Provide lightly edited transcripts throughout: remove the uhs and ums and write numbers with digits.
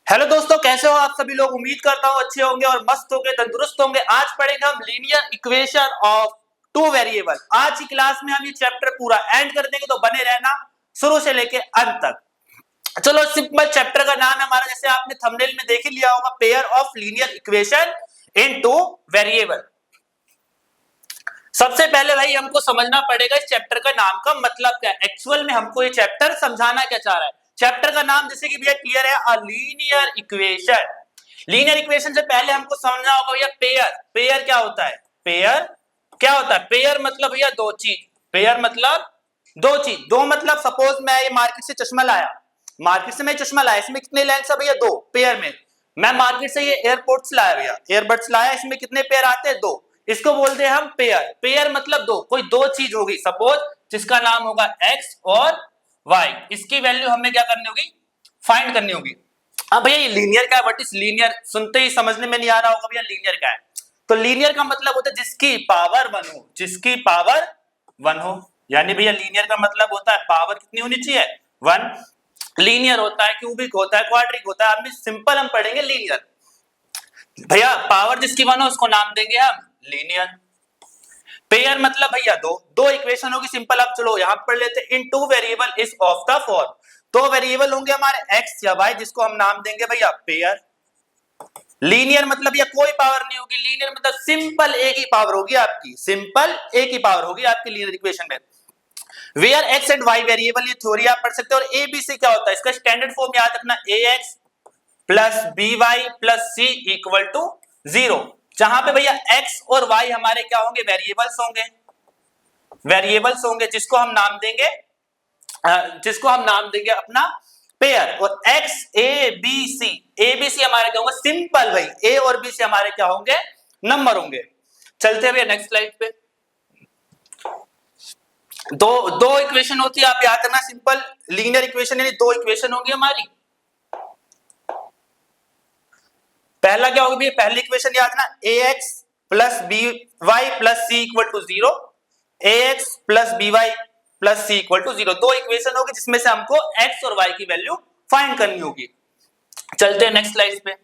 Hello दोस्तों, कैसे हो आप सभी लोग। उम्मीद करता हूँ अच्छे होंगे और मस्त होंगे, तंदुरुस्त होंगे। आज पढ़ेंगे हम linear equation of two variable. आज की क्लास में हम ये चैप्टर पूरा एंड कर देंगे, तो बने रहना शुरू से लेके अंत तक। चलो, सिंपल चैप्टर का नाम है हमारा, जैसे आपने थंबनेल में देख ही लिया होगा, pair of linear equation in two variable. सबसे पहले भाई हमको समझना पड़ेगा इस चैप्टर का नाम का मतलब क्या है। एक्चुअल में हमको ये चैप्टर समझाना क्या चाह रहा है। चैप्टर का नाम जैसे कि भैया क्लियर है, a linear equation. Linear equation से पहले हमको समझना होगा भैया पेयर। पेयर क्या होता है? पेयर क्या होता है? पेयर मतलब भैया दो चीज। पेयर मतलब दो चीज। दो मतलब सपोज मैं ये मार्केट से चश्मा लाया, मार्केट से मैं चश्मा लाया, इसमें कितने लेंस है भैया? दो। पेयर में मैं मार्केट से ये एयरपोर्ट्स लाया भैया, एयरबड्स लाया, इसमें कितने पेयर आते हैं? दो। इसको बोलते हैं हम पेयर। पेयर मतलब दो, कोई दो चीज होगी सपोज, जिसका नाम होगा एक्स और वाई। इसकी वैल्यू हमें क्या करनी होगी? फाइंड करनी होगी। अब भैया ये लीनियर क्या है? What is linear? सुनते ही समझने में नहीं आ रहा होगा भैया लीनियर क्या है। तो लीनियर का मतलब होता है जिसकी पावर वन हो, जिसकी पावर वन हो। यानी भैया लीनियर का मतलब होता है पावर कितनी होनी चाहिए? वन। लीनियर होता है, क्यूबिक होता है, क्वाड्रिक होता है। सिंपल हम पढ़ेंगे लीनियर। भैया पावर जिसकी वन हो उसको नाम देंगे हम लीनियर। पेयर मतलब भैया दो, दो इक्वेशन होगी सिंपल। अब चलो यहां पढ़ लेते हैं। In two variable is of the form. दो वेरिएबल होंगे हमारे एक्स या वाई, जिसको हम नाम देंगे भैया पेयर। लीनियर मतलब ये कोई पावर नहीं होगी। लीनियर मतलब सिंपल एक ही पावर होगी आपकी, सिंपल एक ही पावर होगी आपकी लीनियर इक्वेशन में। Where x and y variable, ये थ्योरी आप पढ़ सकते हो। और ए बी सी क्या होता है? इसका स्टैंडर्ड फॉर्म याद रखना, A X plus B Y plus C equal to zero. जहां पे भैया एक्स और वाई हमारे क्या होंगे? वेरिएबल्स होंगे। वेरिएबल्स होंगे जिसको हम नाम देंगे अपना पेयर। और x a b c, a b c हमारे क्या होंगे? सिंपल भाई, ए और बी सी हमारे क्या होंगे? नंबर होंगे। चलते हैं नेक्स्ट स्लाइड पे। दो दो इक्वेशन होती है, आप याद करना सिंपल। लीनियर इक्वेशन यानी दो इक्वेशन होंगी हमारी। पहला क्या होगा भैया? पहली इक्वेशन याद रखना, A X plus B Y plus C equal to zero. A X plus B Y plus C equal to zero. दो इक्वेशन होगी जिसमें से हमको एक्स और वाई की वैल्यू फाइंड करनी होगी। चलते हैं नेक्स्ट स्लाइड पे।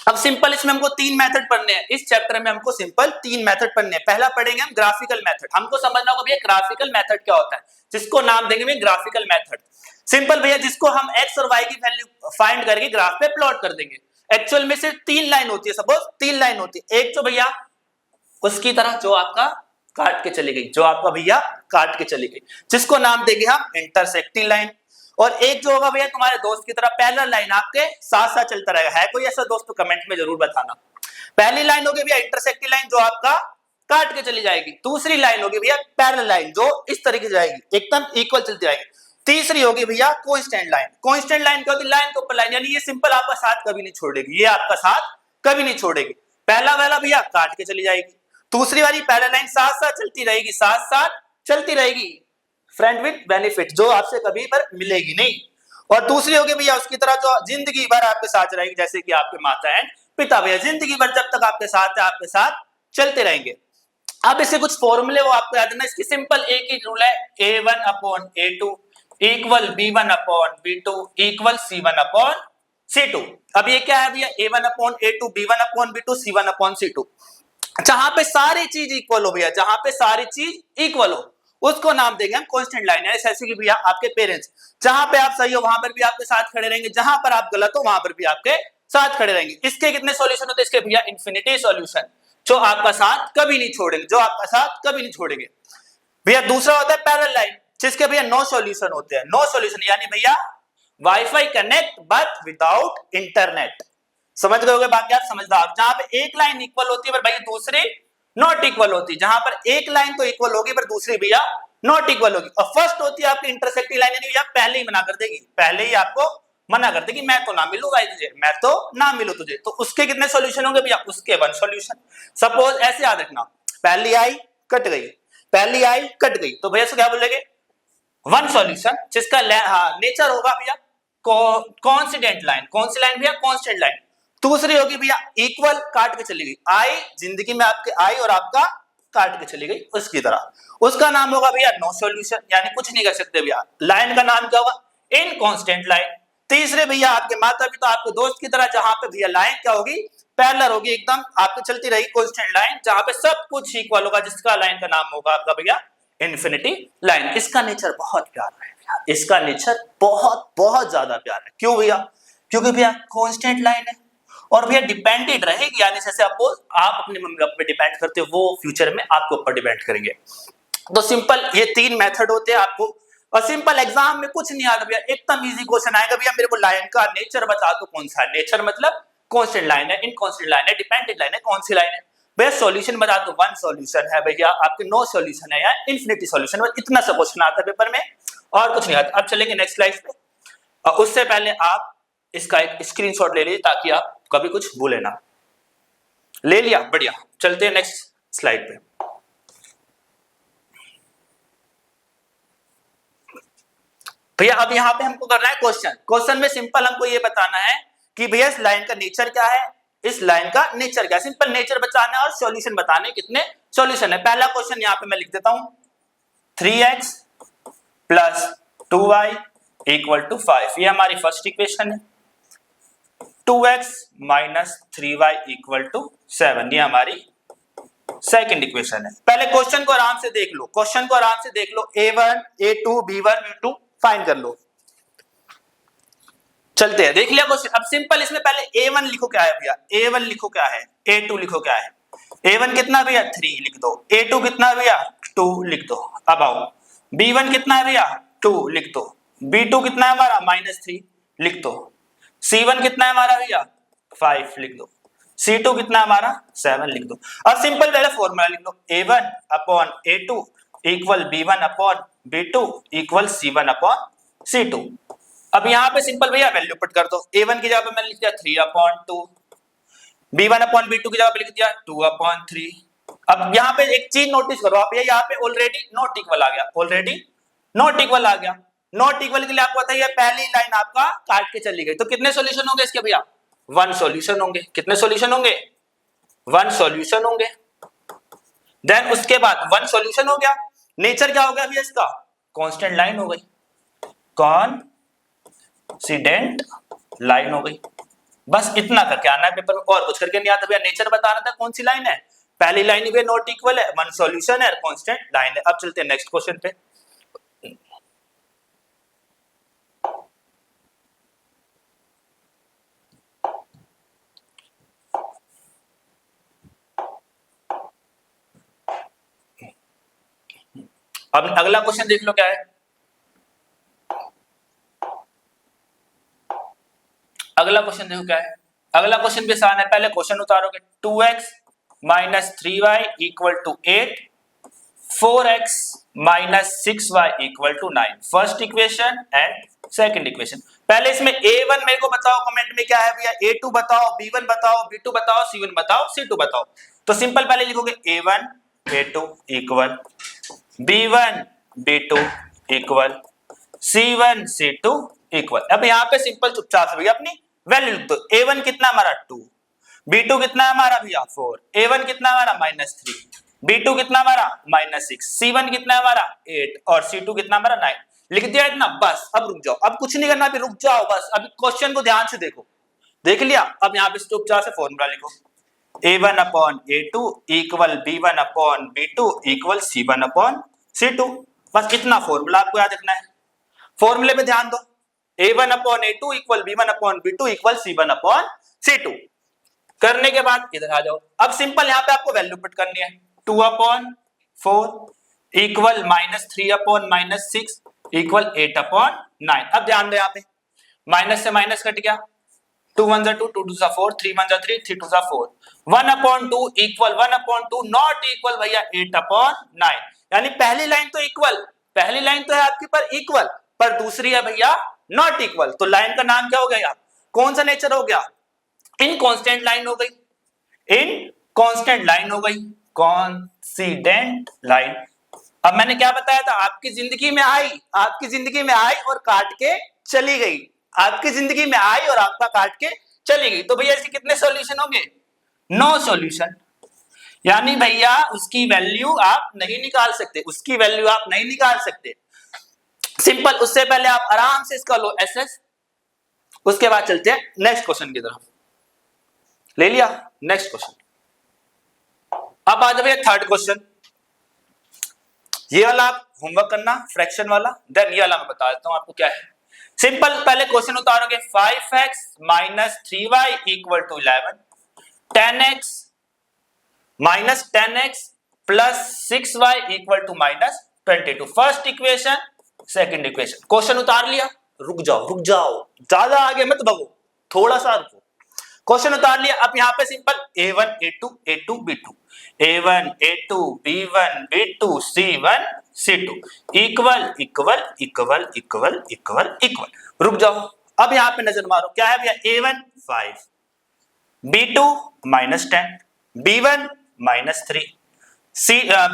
अब सिंपल इसमें हमको तीन मेथड पढ़ने हैं। इस चैप्टर में हमको सिंपल तीन मेथड पढ़ने हैं। पहला पढ़ेंगे हम ग्राफिकल मेथड। हमको समझना होगा भैया ग्राफिकल मेथड क्या होता है, जिसको नाम देंगे भैया ग्राफिकल मेथड। सिंपल भैया जिसको हम एक्स और वाई की वैल्यू फाइंड करके ग्राफ पे प्लॉट कर देंगे। एक्चुअल में सिर्फ तीन लाइन होती है, सपोज तीन लाइन होती है। एक तो भैया उसकी तरह जो आपका काट के चली गई, जो आपका भैया काट के चली गई, जिसको नाम देंगे हम इंटरसेक्टिंग लाइन। और एक जो होगा भैया तुम्हारे दोस्त की तरह पैरेलल लाइन, आपके साथ साथ चलता रहेगा। है कोई ऐसा दोस्त तो कमेंट में जरूर बताना। पहली लाइन होगी भैया इंटरसेक्टिंग लाइन, जो आपका काट के चली जाएगी। दूसरी लाइन होगी भैया पैरेलल लाइन, जो इस तरीके से जाएगी, एकदम इक्वल चलती जाएगी। तीसरी होगी भैया कांस्टेंट लाइन। कांस्टेंट लाइन क्या होती है? लाइन के ऊपर लाइन, यानी ये सिंपल आपका साथ कभी नहीं छोड़ेगी, ये आपका साथ कभी नहीं छोड़ेगी। पहला वाला भैया काट के चली जाएगी, दूसरी वाली पैरेलल लाइन साथ साथ चलती रहेगी, साथ साथ चलती रहेगी, फ्रेंड विद बेनिफिट, जो आपसे कभी पर मिलेगी नहीं। और दूसरी होगी भैया उसकी तरह जो जिंदगी भर आपके साथ रहेगी, जैसे कि आपके माता एंड पिता भैया जिंदगी भर जब तक आपके साथ है, आपके साथ चलते रहेंगे। अब इसके कुछ फॉर्मूले वो आपको याद रखना। इसकी सिंपल एक ही रूल है, a1 upon a2 equal b1 upon b2 equal c1 upon c2। अब ये क्या है भैया? a1 upon a2 b1 upon b2 c1 upon c2। जहां पे सारी चीज इक्वल हो भैया, जहां पे सारी चीज इक्वल हो, उसको नाम देंगे हम कांस्टेंट लाइन। जैसे कि भैया आपके पेरेंट्स, जहां पे आप सही हो वहां पर भी आपके साथ खड़े रहेंगे, जहां पर आप गलत हो वहां पर भी आपके साथ खड़े रहेंगे। इसके कितने सॉल्यूशन होते हैं? इसके भैया इंफिनिटी सॉल्यूशन, जो आपका साथ कभी नहीं छोड़ेंगे, जो आपका साथ कभी नहीं छोड़ेंगे भैया। दूसरा होता है पैरेलल लाइन, जिसके भैया नो सॉल्यूशन होते हैं। नो सॉल्यूशन यानी भैया wifi connect but without internet. समझ गए होगे बाकी, आप समझदार। जहां पे एक लाइन इक्वल होती है पर भाई दूसरी नॉट इक्वल होती है, जहां पर एक लाइन तो इक्वल होगी पर दूसरी भैया नॉट इक्वल होगी। और फर्स्ट होती है आपकी इंटरसेक्टिंग लाइन, यानी भैया पहले ही मना कर देगी, पहले ही आपको मना कर देगी, मैं तो ना मिलूंगा तुझे, मैं तो ना मिलू तुझे। तो उसके कितने सॉल्यूशन होंगे भैया? उसके वन सॉल्यूशन। सपोज ऐसे याद रखना, पहली आई कट गई, पहली आई कट गई, तो भैया से क्या बोलेंगे? वन सॉल्यूशन, जिसका नेचर होगा भैया कांस्टेंट लाइन। कौन सी लाइन भैया? Constant line. दूसरी होगी भैया इक्वल, काट के चली गई, आई जिंदगी में आपके आई और आपका काट के चली गई उसकी तरह, उसका नाम होगा भैया नो सॉल्यूशन, यानी कुछ नहीं कर सकते भैया। लाइन का नाम क्या होगा, इनकांस्टेंट लाइन। तीसरे भैया आपके माता पिता आपके दोस्त की तरह, जहां पे भैया लाइन क्या होगी, पैरेलल होगी एकदम, आपकी चलती रहेगी कांस्टेंट लाइन, जहां पे सब कुछ इक्वल होगा, जिसका लाइन का नाम होगा आपका भैया इन्फिनिटी लाइन। इसका नेचर बहुत प्यारा है भैया, इसका नेचर बहुत बहुत ज्यादा प्यारा है। क्यों भैया, क्योंकि भैया कांस्टेंट लाइन है और भैया डिपेंडेंट रहेगी, यानी जैसे आप अपने मम्मी पापा पे डिपेंड करते हो, वो फ्यूचर में आपके ऊपर डिपेंड करेंगे। तो सिंपल ये तीन मेथड होते हैं आपको, और सिंपल एग्जाम में कुछ नहीं आता भैया, एकदम इजी क्वेश्चन आएगा भैया, मेरे को लाइन का नेचर बता दो कौन सा है। नेचर मतलब कांस्टेंट लाइन है, इनकांस्टेंट लाइन है, डिपेंडेंट लाइन है, कौन सी लाइन है भैया। सॉल्यूशन बता दो, वन सॉल्यूशन है भैया, आपके नो सॉल्यूशन है या इन्फिनिटी सॉल्यूशन, बस इतना सा क्वेश्चन आता है पेपर में, और कुछ नहीं आता। अब चलेंगे नेक्स्ट स्लाइड पे, और उससे पहले आप इसका एक स्क्रीनशॉट ले लीजिए ताकि आप कभी कुछ भूले ना। ले लिया, बढ़िया, चलते हैं नेक्स्ट स्लाइड पे। भैया अब यहाँ पे हमको करना है क्वेश्चन, क्वेश्चन में सिंपल हमको ये बताना है कि भैया इस लाइन का नेचर क्या है, इस लाइन का नेचर क्या है, सिंपल नेचर बताना है और सॉल्यूशन बताने कितने सॉल्यूशन है। पहला क्वेश्चन यहाँ पे मैं लिख देता हूं, 3x plus 2y equal to 5, ये हमारी फर्स्ट इक्वेशन है। 2x minus 3y equal to 7, ये हमारी सेकंड इक्वेशन है। पहले क्वेश्चन को आराम से देख लो, क्वेश्चन को आराम से देख लो, a1 a2 b1 b2 find कर लो। चलते हैं, देख लिया क्वेश्चन। अब सिंपल इसमें पहले a1 लिखो क्या है भैया, a1 लिखो क्या है, a2 लिखो क्या है। a1 कितना भैया 3 लिख दो, a2 कितना भैया 2 लिख दो। अब आओ b1 कितना है भैया 2 लिख दो, b2 कितना है हमारा -3 लिख दो, c1 कितना है हमारा भैया 5 लिख दो, c2 कितना है हमारा 7 लिख दो। अब सिंपल पहले फॉर्मूला लिख लो, a1 upon a2 equal b1 upon b2 equal c1 upon c2। अब यहाँ पे सिंपल भैया वैल्यू पुट कर दो, a1 की जगह पे मैंने लिख दिया 3/2, b1 अपॉन b2 की जगह पे लिख दिया 2/3। अब यहाँ पे एक चीज नोटिस करो आप, ये यहाँ पे ऑलरेडी नॉट इक्वल आ गया, ऑलरेडी नॉट इक्वल आ गया। नॉट इक्वल के लिए आपको पता है पहली लाइन आपका काट के चली गई, तो कितने सॉल्यूशन होंगे इसके भैया, वन सॉल्यूशन होंगे। कितने सॉल्यूशन होंगे, वन सॉल्यूशन होंगे। देन उसके बाद वन सॉल्यूशन हो गया, नेचर क्या हो गया भैया इसका, कांस्टेंट लाइन हो गई, कॉन्सिडेंट लाइन हो गई। बस इतना करके आना है पेपर में, और कुछ करके नहीं आता भैया। नेचर बताना था कौन सी लाइन है, पहली लाइन भी नॉट इक्वल है, वन सॉल्यूशन है, कांस्टेंट लाइन है। अब चलते हैं नेक्स्ट क्वेश्चन पे। अब अगला क्वेश्चन देख लो क्या है, अगला क्वेश्चन देखो क्या है। अगला क्वेश्चन भी आसान है, पहले क्वेश्चन उतारोगे, 2x minus 3y equal to 8, 4x minus 6y equal to 9, first equation and second equation. पहले इसमें a1 मेरे को बताओ कमेंट में क्या है भैया, a2 बताओ, b1 बताओ, b2 बताओ, c1 बताओ, c2 बताओ। तो सिंपल पहले लिखोगे a1 a2 equal b1 b2 equal c1 c2 equal. अब यहाँ पे सिंपल चुपचाप से भैया अपनी वैल्यू लिख दो, a1 कितना हमारा 2, b2 कितना हमारा भैया 4, a1 कितना हमारा -3, b2 कितना हमारा -6, c1 कितना हमारा 8 और c2 कितना हमारा 9। लिख दिया इतना, बस अब रुक जाओ, अब कुछ नहीं करना, अभी रुक जाओ बस, अभी क्वेश्चन को ध्यान से देखो। देख लिया, अब यहाँ पे चुपचाप से फॉर्मूला लिखो, a1 upon a2 equal b1 upon b2 equal c1 upon c2। बस इतना फॉर्मूला आपको याद रखना है, फॉर्मूले पे ध्यान दो, a1 upon a2 equal b1 upon b2 equal c1 upon c2। करने के बाद इधर आ जाओ, अब सिंपल यहाँ पे आपको वैल्यू पुट करनी है, 2/4 इक्वल -3 अपॉन -6 इक्वल 8 अपॉन 9। अब ध्यान दो यहाँ पे माइनस से माइनस कट गया, 2 1 2 2 2 4 3 1 3 3 2 4, 1/2 इक्वल 1/2 नॉट इक्वल भैया 8 अपॉन 9। यानी पहली लाइन तो इक्वल, पहली लाइन तो है आपकी पर इक्वल, पर दूसरी है भैया नॉट इक्वल। तो लाइन का नाम क्या हो गया, कौन सा नेचर हो गया, इनकांस्टेंट लाइन हो गई, इनकांस्टेंट लाइन हो गई, कॉन्सिडेंट लाइन। अब मैंने क्या बताया था, आपकी जिंदगी में आई, आपकी जिंदगी में आई और काट के चली गई, आपकी जिंदगी में आई और आपका काट के चली गई। तो भैया इसके कितने सॉल्यूशन होंगे? 9 सॉल्यूशन। यानी भैया उसकी वैल्यू आप नहीं निकाल सकते, उसकी वैल्यू आप नहीं निकाल सकते। सिंपल। उससे पहले आप आराम से इसका लो एसएस, उसके बाद चलते हैं नेक्स्ट क्वेश्चन की तरफ। ले लिया नेक्स्ट क्वेश्चन। अब आ जाए थर्ड क्वेश्चन। ये वाला आप होमवर्क करना, फ्रैक्शन वाला। देन ये वाला मैं बता देता हूं आपको क्या है। सिंपल। पहले क्वेश्चन उतारोगे 5x minus 3y equal to 11, 10x minus 10x plus 6y equal to minus 22। First equation, second equation. Question उतार लिया। रुक जाओ, ज्यादा आगे मत भागो, थोड़ा सा रुको। क्वेश्चन उतार लिया। अब यहां पे simple a1 a2 a2 b2, a1 a2 b1 b2 c1 c2 equal equal equal equal equal equal. रुक जाओ। अब यहां पे नजर मारो, क्या है भैया? a1 5, b2 minus 10, b1 minus 3,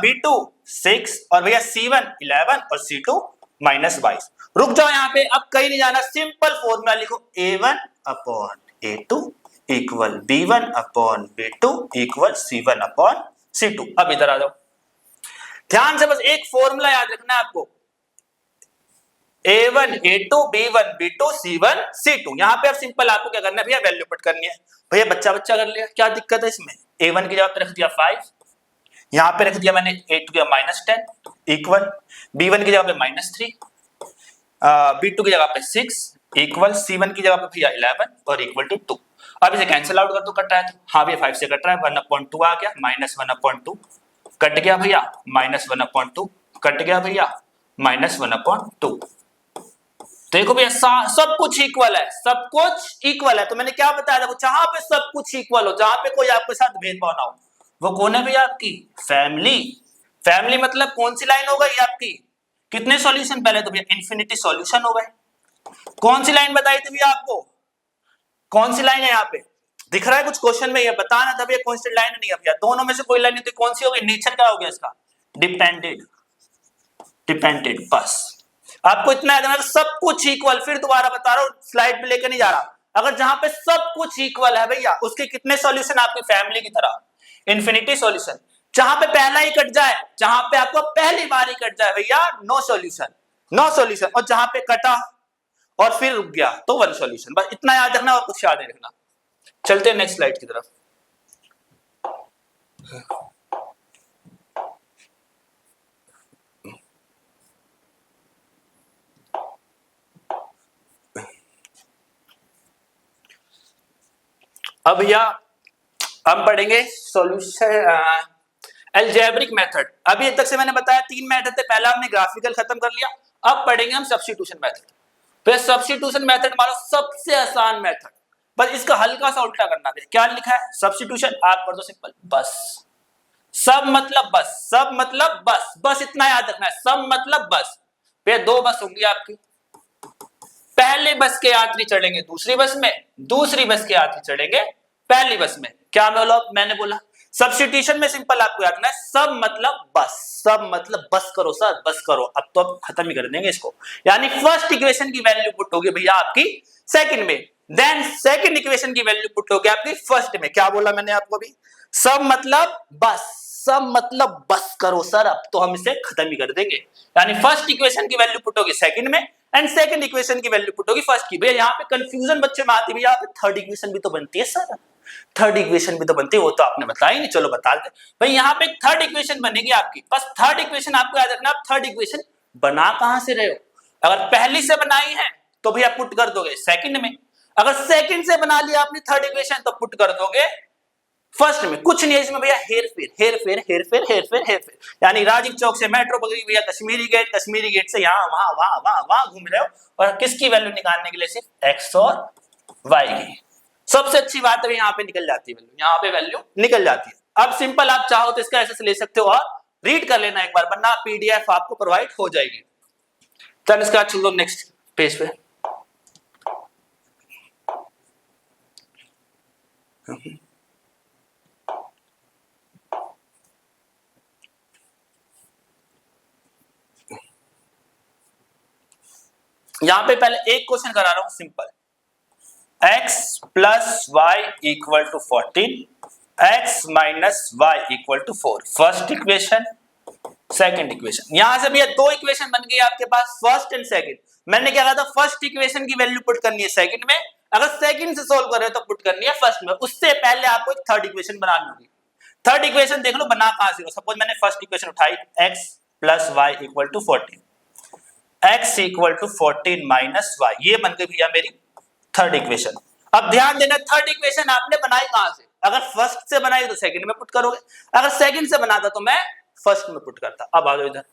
b2 6 और भैया c1 11 और c2 माइनस 22। रुक जाओ यहां पे, अब कहीं नहीं जाना। सिंपल फॉर्मूला लिखो, a1 upon a2 equal b1 upon b2 equal c1 upon c2। अब इधर आ जाओ, ध्यान से बस एक फॉर्मूला याद रखना है आपको, a1 a2 b1 b2 c1 c2। यहां पे अब सिंपल आपको क्या करना है भैया? वैल्यू पुट करनी है। भैया बच्चा कर लिया, क्या दिक्कत है इसमें? a1 की जगह पे रख दिया 5, यहां पे रख दिया मैंने a2 की माइनस 10 इक्वल b1 की जगह पे माइनस 3, b2 की जगह पे 6 इक्वल c1 की जगह पे भैया 11 और इक्वल टू 2। अब इसे कैंसिल आउट कर दो, कट रहा है तो हाँ भैया 5 से कट रहा है, 1/2 आ गया, माइनस 1/2 कट गया भैया, माइनस 1/2 कट गया भैया, माइनस 1/2। देखो भैया सब कुछ इक्वल है, सब कुछ इक्वल है। तो मैंने क्या बताया था, जहां पे सब कुछ इक्वल हो, जहां पे कोई आपके साथ भेदभाव ना हो, वो कौन है भैया? आपकी फैमिली। फैमिली मतलब कौन सी लाइन हो गई आपकी? कितने सॉल्यूशन? पहले तो भैया इंफिनिटी सॉल्यूशन हो गए। कौन सी लाइन बताई थी भैया आपको? कौन सी लाइन है यहाँ पे? दिख रहा है कुछ क्वेश्चन में? ये बताना था भैया कौन सी लाइन नहीं है भैया। दोनों में से कोई लाइन नहीं तो कौन सी होगी? नेचर क्या हो गया इसका? डिपेंडेंट। डिपेंडेंट। बस आपको इतना याद रखना, सब कुछ इक्वल। फिर दोबारा बता रहा हूं, स्लाइड पे लेकर नहीं जा रहा। अगर जहां पे सब कुछ इक्वल है भैया, उसके कितने सॉल्यूशन? आपकी फैमिली की तरह इंफिनिटी सॉल्यूशन। जहां पे पहला ही कट जाए, जहां पे आपको पहली बार ही कट जाए भैया, नो सॉल्यूशन, नो सॉल्यूशन। और जहां पे कटा और फिर रुक गया तो 1 सॉल्यूशन। बस इतना याद रखना और कुछ याद नहीं रखना। चलते हैं नेक्स्ट स्लाइड की तरफ। अब भैया हम पढ़ेंगे सॉल्यूशन अलजेब्रिक मेथड। अभी तक से मैंने बताया 3 मेथड थे। पहला हमने ग्राफिकल खत्म कर लिया, अब पढ़ेंगे हम सब्स्टिट्यूशन मेथड। फिर सब्स्टिट्यूशन मेथड हमारा सबसे आसान मेथड, बस इसका हल्का सा उल्टा करना है। क्या लिखा है? सब्स्टिट्यूशन आप कर दो सिंपल, बस। सब मतलब बस, सब मतलब बस, बस इतना याद रखना है, सब मतलब बस। फिर 2 बस होंगी आपकी। पहले बस के यात्री चढ़ेंगे दूसरी बस में, दूसरी बस के यात्री चढ़ेंगे पहली बस में। क्या मैंने बोला? सब्स्टिट्यूशन में सिंपल आपको याद रखना है, सब मतलब बस, सब मतलब बस करो सर, बस करो। अब तो अब खत्म ही कर देंगे इसको। यानी फर्स्ट इक्वेशन की वैल्यू पुट होगी भैया आपकी सेकंड में, देन सेकंड इक्वेशन की वैल्यू पुट होगी आपकी फर्स्ट में। क्या बोला मैंने आपको अभी? सब मतलब बस, सब मतलब बस करो सर, अब तो हम इसे खत्म ही कर देंगे। यानी फर्स्ट इक्वेशन की वैल्यू पुट होगी सेकंड में एंड सेकंड इक्वेशन की वैल्यू पुट होगी फर्स्ट की। भैया यहाँ पे कंफ्यूजन बच्चे में आती है, भैया थर्ड इक्वेशन भी तो बनती है सर, थर्ड इक्वेशन भी तो बनती है, वो तो आपने बताया नहीं। चलो बता दे भाई, यहाँ पे थर्ड इक्वेशन बनेगी आपकी। बस थर्ड इक्वेशन आपको याद रखना, आप थर्ड इक्वेशन बना कहां से रहे हो? अगर पहली से बनाई है तो भैया पुट कर दोगे सेकंड में, अगर सेकंड से बना लिया आपने थर्ड इक्वेशन तो पुट कर दोगे फर्स्ट में। कुछ नहीं है इसमें भैया, हेर फेर हेर फेर हेर फेर हेर फेर हेर फेर। यानी राजीव चौक से मेट्रो पकड़ी भैया कश्मीरी गेट, कश्मीरी गेट से यहाँ वहां वहां वहां वहां घूम रहे हो, और किसकी वैल्यू निकालने के लिए? सिर्फ एक्स और वाई की। सबसे अच्छी बात है यहाँ पे निकल जाती है वैल्यू, यहाँ पे वैल्यू निकल जाती है। अब सिंपल आप चाहो तो इसका ऐसे ले सकते हो और रीड कर लेना एक बार, वरना पीडीएफ आपको प्रोवाइड हो जाएगी। चल इसका चल दो नेक्स्ट पेज पे। यहां पे पहले एक क्वेश्चन करा रहा हूं simple. x plus y equal to 14, x minus y equal to 4। First equation, second equation. यहां से भैया दो इक्वेशन बन गई आपके पास, फर्स्ट एंड सेकंड। मैंने क्या कहा था, फर्स्ट इक्वेशन की वैल्यू पुट करनी है सेकंड में, अगर सेकंड से सोल्व कर रहे हो तो पुट करनी है फर्स्ट में। उससे पहले आपको एक थर्ड इक्वेशन बनानी होगी। थर्ड इक्वेशन देख लो बना कहां से हो। सपोज मैंने फर्स्ट इक्वेशन उठाई, x plus y equal to 14, x equal to 14 minus y, ये बन गई भैया मेरी थर्ड इक्वेशन। अब ध्यान देना, थर्ड इक्वेशन आपने बनाई कहां से? अगर फर्स्ट से बनाई तो सेकंड में पुट करोगे, अगर सेकंड से बनाता तो मैं फर्स्ट में पुट करता। अब आ जाओ इधर,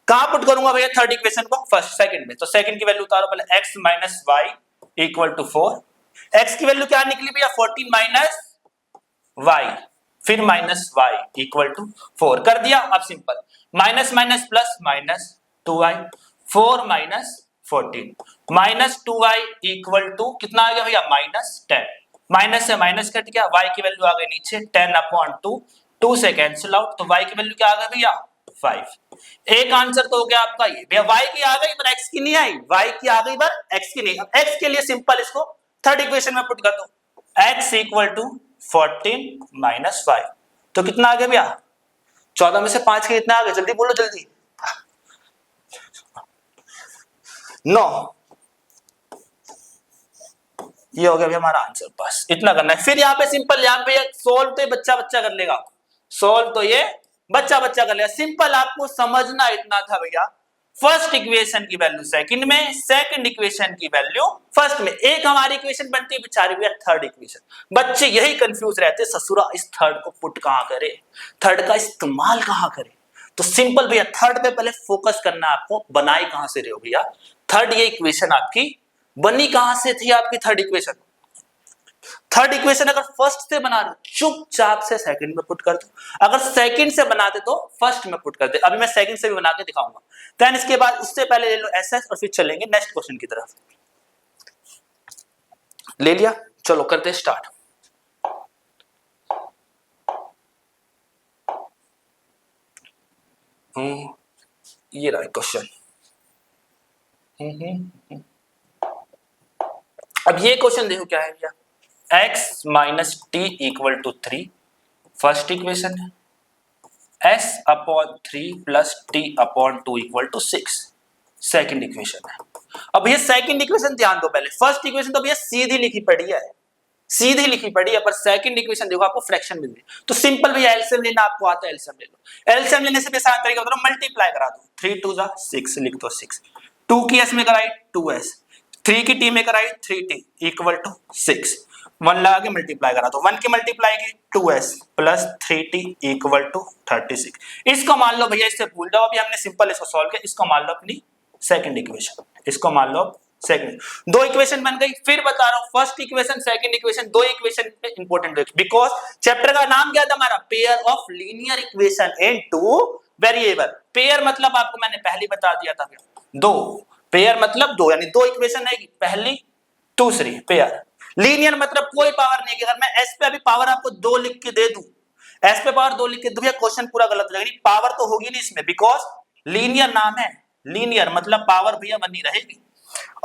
कहां पुट करूंगा भैया थर्ड इक्वेशन को? फर्स्ट, सेकंड में। तो सेकंड की वैल्यू उतारो पहले, x minus y equal to 4। x की वैल्यू क्या निकली भैया? 14 माइनस वाई, फिर माइनस वाई इक्वल टू 4 कर दिया। अब simple, minus minus plus minus 2y, 4 minus 14, minus 2y equal to कितना आ गया भैया? माइनस 10। माइनस से माइनस कट गया, y की वैल्यू आ गई नीचे 10/2, 2 से कैंसिल आउट, तो y की वैल्यू क्या आ गई भैया? 5। एक आंसर तो हो गया आपका ये भैया, y की आ गई पर x की नहीं आई, y की आ गई पर x की नहीं। अब x के लिए सिंपल इसको थर्ड इक्वेशन में पुट कर दो, x इक्वल टू 14 माइनस 5, तो कितना आ गया भैया? 14 में से 5 के कितना आ गया? जल्दी बोलो जल्दी। 9। ये हो गया भैया हमारा आंसर, बस इतना करना है। फिर यहाँ पे सिंपल, यहाँ पे सोल्व तो ये बच्चा बच्चा कर लेगा, सोल्व तो ये बच्चा बच्चा कर लेगा। सिंपल आपको समझना इतना था भैया, फर्स्ट इक्वेशन की वैल्यू सेकंड में, सेकंड इक्वेशन की वैल्यू फर्स्ट में। एक हमारी इक्वेशन बनती है बेचारी भैया थर्ड इक्वेशन। बच्चे यही कंफ्यूज रहते, ससुरा इस थर्ड को पुट कहां करे, थर्ड का इस्तेमाल कहां करे। तो सिंपल भैया, थर्ड पे पहले फोकस करना है आपको। बनाई कहां से रहे हो भैया थर्ड? ये इक्वेशन आपकी बनी कहां से थी आपकी थर्ड इक्वेशन? थर्ड इक्वेशन अगर फर्स्ट से बना रहे हो, चुपचाप से सेकंड में पुट कर दो। अगर सेकंड से बनाते तो फर्स्ट में पुट कर दे। अभी मैं सेकंड से भी बना के दिखाऊंगा। देन इसके बाद उससे पहले ले लो एसएस और फिर चलेंगे नेक्स्ट क्वेश्चन की तरफ। ले लिया, चलो करते स्टार्ट। ये रहा क्वेश्चन। अब ये क्वेश्चन देखो क्या है भैया, x minus t equal to 3 first equation है, s upon 3 plus t upon 2 equal to 6 second equation है। अब ये सेकंड इक्वेशन ध्यान दो, पहले फर्स्ट इक्वेशन तो भैया सीधी लिखी पड़ी है, सीधी लिखी पड़ी है, पर सेकंड इक्वेशन देखो आपको फ्रैक्शन मिल रही है। तो सिंपल भैया एलसीएम लेना आपको आता है, एलसीएम ले लो। एलसीएम लेने से भी आसान तरीका होता है, मल्टीप्लाई करा दो, 3 2 जा 6 लिख दो 6, 2 की s में कराई 2s, 3 की t में कराई 3t इक्वल टू 6, 1 लगा के मल्टीप्लाई करा दो, 1 की मल्टीप्लाई की 2s plus 3t equal to 36। इसको मान लो भैया, इससे भूल जाओ, अभी हमने सिंपल इसको सॉल्व किया, इसको मान लो अपनी सेकंड इक्वेशन, इसको मान लो सेकंड। दो इक्वेशन बन गई। फिर बता रहा हूं फर्स्ट इक्वेशन सेकंड इक्वेशन, दो इक्वेशन पे इंपॉर्टेंट है, बिकॉज चैप्टर का नाम क्या था हमारा? Pair of linear equation in two variable. Pair मतलब आपको मैंने पहले बता दिया था, दो। पेयर मतलब दो, यानी दो इक्वेशन है, पहली दूसरी पेयर। लीनियर मतलब कोई पावर नहीं है। अगर मैं एस पे अभी पावर आपको 2 लिख के दे दूं, एस पे पावर 2 लिख के दूं, क्वेश्चन पूरा गलत हो जाएगा। पावर तो होगी नहीं इसमें, बिकॉज लीनियर नाम है, लीनियर मतलब पावर भैया बनी रहेगी।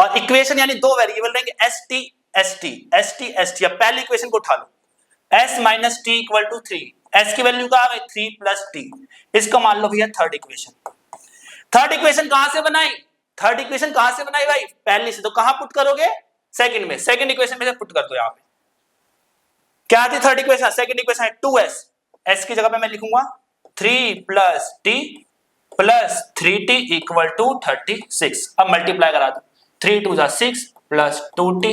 और इक्वेशन यानी दो वेरिएबल रहेंगे, s t s t s t s t. अब पहली इक्वेशन को उठा लो, s minus t equal to 3, s की वैल्यू क्या आ गई 3 प्लस टी, इसको मान लो भैया थर्ड इक्वेशन। थर्ड इक्वेशन कहां से बनाई? थर्ड इक्वेशन कहां से बनाई भाई? पहली से। तो कहां पुट करोगे? सेकंड में। सेकंड इक्वेशन में से पुट कर दो। यहां पे क्या थी थर्ड इक्वेशन? सेकंड इक्वेशन है 2s, s की जगह पे मैं लिखूंगा 3 plus t plus 3t equal to 36। अब मल्टीप्लाई करा दो, 3 2 जा 6 plus 2t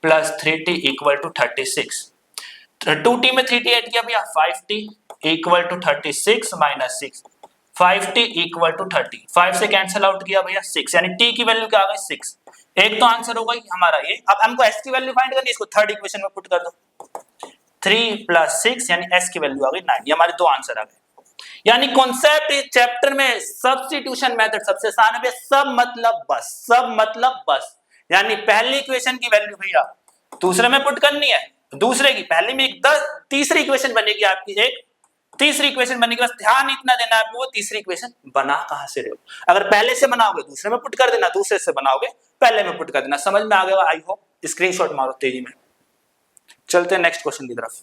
plus 3t equal to 36। 2t में 3t ऐड किया भैया 5t equal to 36 minus 6, 5t equal to 30, 5 से कैंसिल आउट किया भैया 6, यानी t की वैल्यू क्या आ गई 6। एक तो आंसर होगा हमारा ये। अब हमको s की वैल्यू फाइंड करनी है, इसको थर्ड इक्वेशन में पुट कर दो, 3 प्लस 6 यानी s की वैल्यू आ गई 9। ये हमारे दो आंसर आ गए। यानी कॉन्सेप्ट इस चैप्टर में सब्स्टिट्यूशन मेथड सबसे आसान है, सब मतलब बस, सब मतलब बस। यानी पहली इक्वेशन की वैल्यू भैया दूसरे में पुट करनी है, दूसरे की पहले में एक 10, तीसरी इक्वेशन बनेगी आपकी, एक तीसरी इक्वेशन बनेगी। बस ध्यान इतना देना है आपको, वो तीसरी इक्वेशन बना कहां से रहे हो। अगर पहले से बनाओगे दूसरे में पुट कर देना, दूसरे से बनाओगे पहले में पुट कर देना। समझ में आ गया आई होप। स्क्रीनशॉट मारो तेजी में। चलते हैं नेक्स्ट क्वेश्चन की तरफ।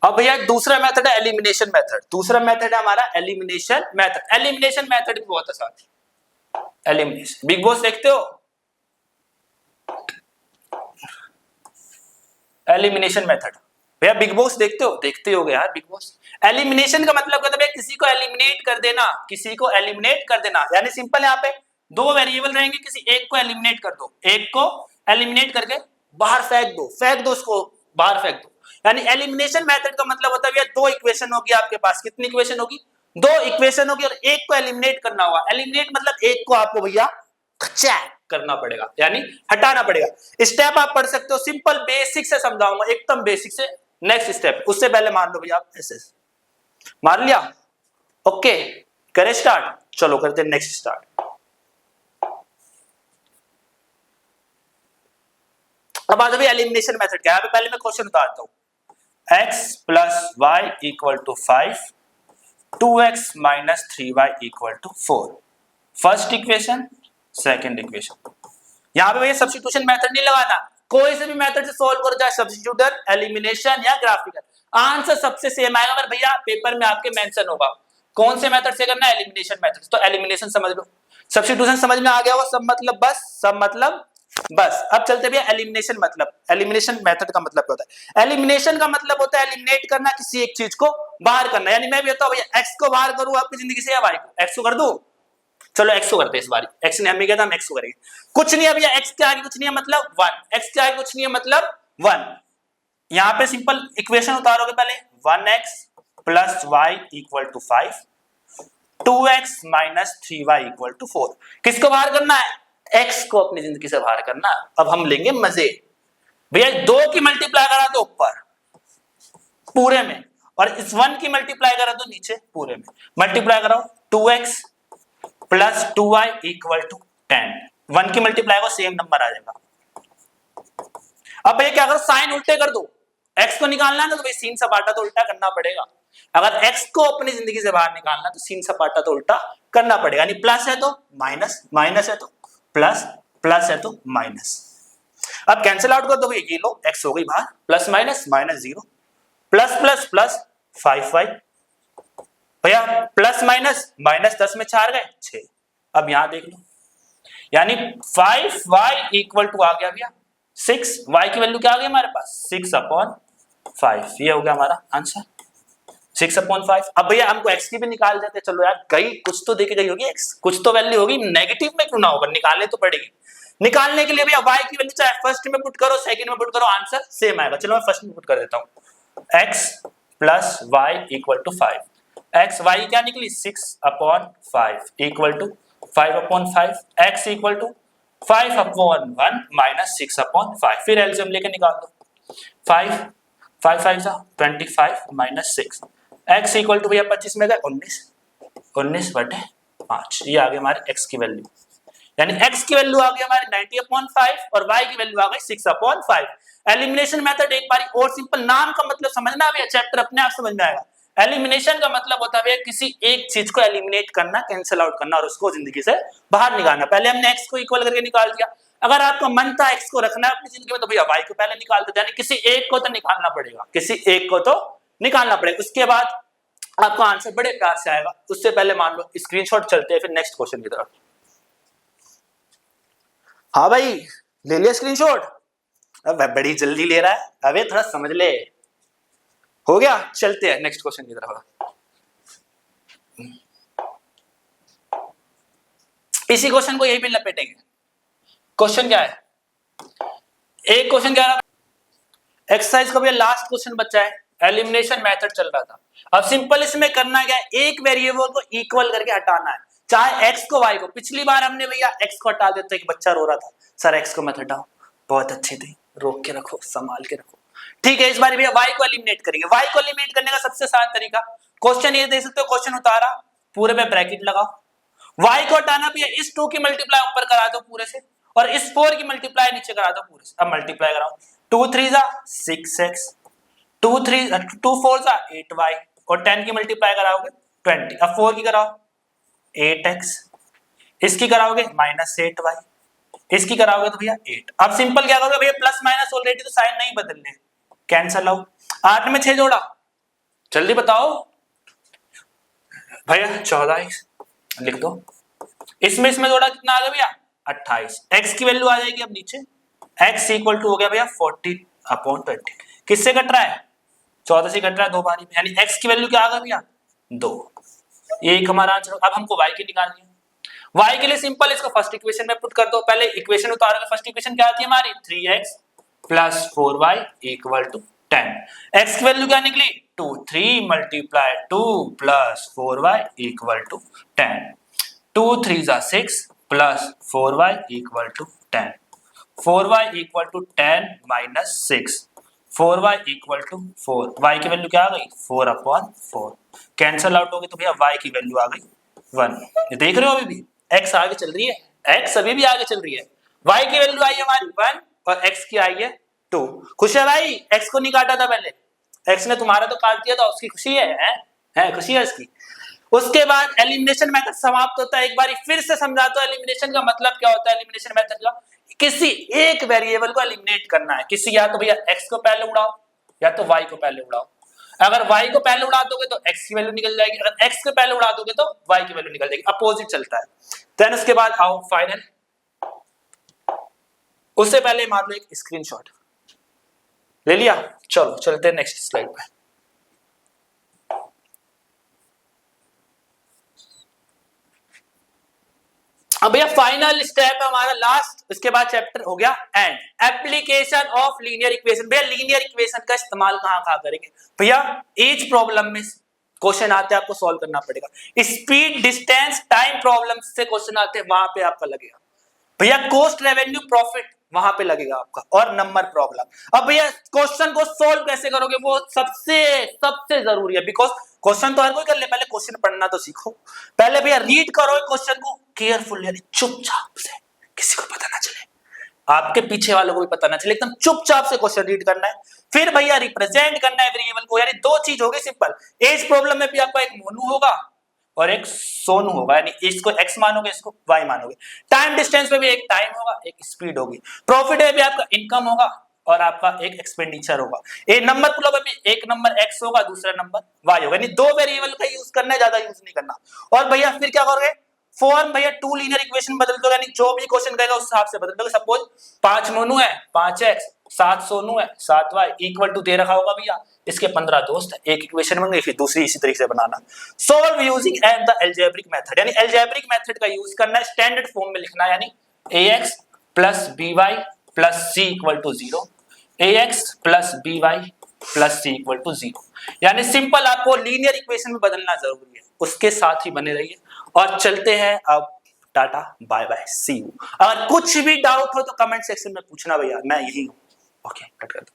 अब भैया दूसरा मेथड है एलिमिनेशन मेथड। दूसरा मेथड है हमारा एलिमिनेशन मेथड। एलिमिनेशन मेथड भी बहुत आसान है। एलिमिनेशन, बिग बॉस देखते हो? एलिमिनेशन मेथड भैया, बिग बॉस देखते हो? देखते होगे यार बिग बॉस। एलिमिनेशन का मतलब क्या होता है? किसी को एलिमिनेट कर देना, किसी को एलिमिनेट कर देना। यानी सिंपल, यहाँ पे दो वेरिएबल रहेंगे, किसी एक को एलिमिनेट कर दो, एक को एलिमिनेट करके बाहर फेंक दो उसको बाहर फेंक दो। यानी एलिमिनेशन मेथड का मतलब होता है भैया दो इक्वेशन होगी आपके पास। कितनी इक्वेशन होगी? दो इक्वेशन होगी और एक को एलिमिनेट करना होगा। एलिमिनेट मतलब एक को आपको भैया चेक करना पड़ेगा, यानी हटाना पड़ेगा। स्टेप आप पढ़ सकते हो, सिंपल बेसिक से समझाऊंगा, एकदम बेसिक से। नेक्स्ट स्टेप, उससे पहले मान लो भैया आप ऐसे मार लिया। ओके, करें स्टार्ट? चलो करते हैं नेक्स्ट स्टार्ट। अब आ जाओ एलिमिनेशन मेथड क्या है। पहले मैं क्वेश्चन उतारता हूं। x plus y equal to 5, 2x minus 3y equal to 4। First equation, second equation. यहां पे भैया सब्स्टिट्यूशन मेथड नहीं लगाना, कोई से भी मेथड से सॉल्व करो, चाहे सब्स्टिट्यूटर, एलिमिनेशन या ग्राफिकल, आंसर सबसे सेम आएगा। अगर भैया पेपर में आपके मेंशन होगा कौन से मेथड से करना है, एलिमिनेशन मेथड, तो एलिमिनेशन समझ लो। सब्स्टिट्यूशन समझ में आ गया वो, सब मतलब बस, सब मतलब बस। अब चलते भैया एलिमिनेशन मतलब, एलिमिनेशन मेथड का मतलब क्या होता है? एलिमिनेशन का मतलब होता है एलिमिनेट करना, किसी एक चीज को बाहर करना। यानी मैं भी बताऊं भैया एक्स को बाहर करूं आपकी जिंदगी से या वाई को? एक्स को कर दूं? चलो एक्स को करते हैं इस बारी। एक्स ने हमें किया था, हम एक्स को करेंगे। कुछ नहीं है भैया, एक्स के आगे कुछ नहीं है मतलब 1, एक्स के आगे कुछ नहीं है मतलब 1। यहां पे सिंपल इक्वेशन उतारोगे पहले, 1x plus y equal to 5, 2x minus 3y equal to 4। किसको बाहर करना है? x को अपनी जिंदगी से बाहर करना। अब हम लेंगे मजे भैया, 2 की मल्टीप्लाई करा दो ऊपर पूरे में, और इस 1 की मल्टीप्लाई करा दो नीचे पूरे में। मल्टीप्लाई कराओ, 2x plus 2y equal to 10। 1 की मल्टीप्लाई को सेम नंबर आ जाएगा। अब भैया क्या करो, साइन उल्टे कर दो। x को निकालना है ना, तो भाई सीन सपाटा तो उल्टा करना पड़ेगा। अगर x को अपनी जिंदगी से बाहर निकालना तो सीन सपाटा तो उल्टा करना पड़ेगा। यानी प्लस है तो माइनस, माइनस है तो प्लस, प्लस है तो माइनस। अब कैंसिल आउट कर दो भैया, ये लो x हो गई बाहर, plus minus minus 0, plus plus plus 5y भैया, प्लस माइनस माइनस 10 में 4 गए 6। अब यहां देख लो, यानी 5y इक्वल टू आ गया भैया 6। y की वैल्यू क्या आ गई हमारे पास? 6/5। ये हो गया हमारा आंसर, 6/5। अब भैया हमको x की भी निकाल देते। चलो यार, गई कुछ तो देके गई होगी x, कुछ तो वैल्यू होगी, नेगेटिव में क्यों ना हो, पर निकालने तो पड़ेगी। निकालने के लिए भैया y की वैल्यू चाहे फर्स्ट में पुट करो, सेकंड में पुट करो, आंसर सेम आएगा। चलो मैं फर्स्ट में पुट कर देता हूं, x plus y equal to 5। x y क्या निकली? 6/5 equal to 5/5। x equal to 5/1 minus 6/5। फिर एलसीएम लेके निकाल दो, 5 5 5 25 माइनस 6। x इक्वल टू भैया 25 में गए 19/5। ये आ गई हमारे x की वैल्यू। यानी x की वैल्यू आ गई हमारी 90/5 और y की वैल्यू आ गई 6/5। एलिमिनेशन मेथड एक बारी और सिंपल, नाम का मतलब समझना भैया, चैप्टर अपने आप समझ में आएगा। एलिमिनेशन का मतलब होता है किसी एक चीज को एलिमिनेट करना, कैंसिल आउट करना और उसको जिंदगी से बाहर निकालना। पहले हमने x को इक्वल करके निकाल दिया। अगर आपका मन था x को रखना है अपनी जिंदगी में, तो भैया y को पहले निकाल दो। यानी किसी एक को तो निकालना पड़ेगा, किसी एक को तो निकालना पड़ेगा। उसके बाद आपका आंसर बड़े प्यार से आएगा। उससे पहले मान लो स्क्रीनशॉट, चलते हैं फिर नेक्स्ट क्वेश्चन की तरफ। हाँ भाई, ले लिया स्क्रीनशॉट? अब बड़ी जल्दी ले रहा है, अबे थोड़ा समझ ले। हो गया, चलते हैं नेक्स्ट क्वेश्चन की तरफ। इसी क्वेश्चन को यही भी लपेटेंगे। क्वेश्चन क्या है? एक क्वेश्चन क्या है, एक्सरसाइज का भी लास्ट क्वेश्चन बचा है। एलिमिनेशन मेथड चल रहा था। अब सिंपल इसमें करना क्या है, एक वेरिएबल को इक्वल करके हटाना है, चाहे x को y को। पिछली बार हमने भैया x को हटा देते, एक बच्चा रो रहा था, सर x को मत हटाओ, बहुत अच्छी थी, रोक के रखो, संभाल के रखो। ठीक है, इस बार भैया y को एलिमिनेट करेंगे। y को एलिमिनेट करने का सबसे आसान तरीका, क्वेश्चन ये दे सकते हो, क्वेश्चन उतारा, पूरे में ब्रैकेट लगाओ, y को हटाना भी है, इस 2 की मल्टीप्लाई ऊपर करा दो पूरे से और इस 4 की मल्टीप्लाई नीचे करा दो पूरे से। अब मल्टीप्लाई कराओ, 2 3 जा 6x, 2 4 जा 8y और 10 की मल्टीप्लाई कराओगे 20। अब 4 की कराओ 8x, इसकी कराओगे -8y, इसकी कराओगे तो भैया 8। अब सिंपल क्या करोगे भैया, प्लस माइनस ऑलरेडी तो साइन नहीं बदलने, कैंसल आउट। 8 में 6 जोड़ा, जल्दी बताओ भैया 14 लिख दो। इसमें जोड़ा कितना आ गया भैया 28। x की वैल्यू आ जाएगी अब नीचे, x इक्वल टू हो गया भैया 14/20। किससे कट रहा है, 14 से कट रहा है 2 बारी में, यानी x की वैल्यू क्या आ गया भैया 2। ये एक हमारा आंसर। अब हमको y की निकालनी है। y के लिए सिंपल, इसको फर्स्ट इक्वेशन में पुट कर दो। पहले इक्वेशन उतारोगे, फर्स्ट इक्वेशन क्या आती है हमारी 3x + 4y = 10। x की वैल्यू क्या निकली 2, 3 × 2 + 4y = 10। 2 3 जा 6 + 4y = 10। 4y = 10 - 6, 4y = 4। y की वैल्यू क्या आ गई 4/4। कैंसल आउट हो गई तो भैया y की वैल्यू आ गई 1। ये देख रहे हो अभी भी x आगे चल रही है, x अभी भी आगे चल रही है। y की वैल्यू आई है हमारी 1 और x की आई है 2। खुश है भाई, x को नहीं काटा था पहले, x ने तुम्हारा तो काट दिया था, उसकी खुशी है खुशी है इसकी। उसके बाद एलिमिनेशन मेथड समाप्त होता है। एक बार फिर से समझाता हूं एलिमिनेशन का मतलब क्या होता है। एलिमिनेशन मेथड का किसी एक वेरिएबल को एलिमिनेट करना है, किसी, या तो भैया x को पहले उड़ाओ या तो y को पहले उड़ाओ। अगर y को पहले उड़ा दोगे तो x की वैल्यू निकल जाएगी, अगर x को पहले उड़ा दोगे तो y की वैल्यू निकल जाएगी, अपोजिट चलता है। देन उसके बाद आओ फाइनल, उससे पहले मार लो एक स्क्रीनशॉट, ले लिया। चलो चलते हैं नेक्स्ट स्लाइड पे। अब भैया फाइनल स्टेप हमारा लास्ट, इसके बाद चैप्टर हो गया and, application of linear equation. भैया लीनियर इक्वेशन का इस्तेमाल कहां करेंगे भैया, एज प्रॉब्लम में क्वेश्चन आते हैं, आपको सॉल्व करना पड़ेगा। स्पीड डिस्टेंस टाइम प्रॉब्लम से क्वेश्चन आते हैं, वहां पे आपका लगेगा भैया। कॉस्ट रेवेन्यू प्रॉफिट वहां पे लगेगा आपका, और नंबर प्रॉब्लम। अब भैया क्वेश्चन को सॉल्व कैसे करोगे, वो सबसे जरूरी है, बिकॉज क्वेश्चन तो हर कोई कर ले, पहले क्वेश्चन पढ़ना तो सीखो। पहले भैया रीड करो क्वेश्चन को केयरफुल, यानी चुपचाप से, किसी को पता ना चले, आपके पीछे वालों को भी पता ना चले, एकदम चुपचाप से क्वेश्चन रीड करना है। फिर भैया रिप्रेजेंट करना है वेरिएबल को, यानी 2 चीज हो गई सिंपल। एज प्रॉब्लम में भी आपका एक मोनू होगा और एक सोनू होगा, यानी इसको x मानोगे, इसको y मानोगे। टाइम डिस्टेंस में भी एक टाइम होगा, एक स्पीड होगी। प्रॉफिट में भी आपका इनकम होगा और आपका एक एक्सपेंडिचर होगा। ये नंबर फ्लो में भी एक नंबर x होगा, दूसरा नंबर y होगा, यानी 2 वेरिएबल का यूज करना है, ज्यादा यूज नहीं करना। और भैया फिर क्या करोगे, फॉर्म भैया 2 लीनियर इक्वेशन बदल दो, यानी जो भी क्वेश्चन कहेगा उस हिसाब से बदल दोगे। सपोज 5 मोनू है 5x, 7 सोनू है 7y = दे रखा होगा भैया, इसके 15 दोस्त है, एक इक्वेशन बन गई, फिर दूसरी इसी तरीके से बनाना। Solve using and the algebraic method, यानी अलजेब्रिक मेथड का यूज करना है, स्टैंडर्ड फॉर्म में लिखना है, यानी ax + by + c = 0, ax + by + c = 0। यानी सिंपल आपको लीनियर इक्वेशन में बदलना जरूरी है, उसके साथ ही बने रहिए। और चलते हैं अब, tata bye bye see you. अगर कुछ भी डाउट हो तो कमेंट सेक्शन में पूछना भैया, मैं यही हूं। ओके, कट कर दो।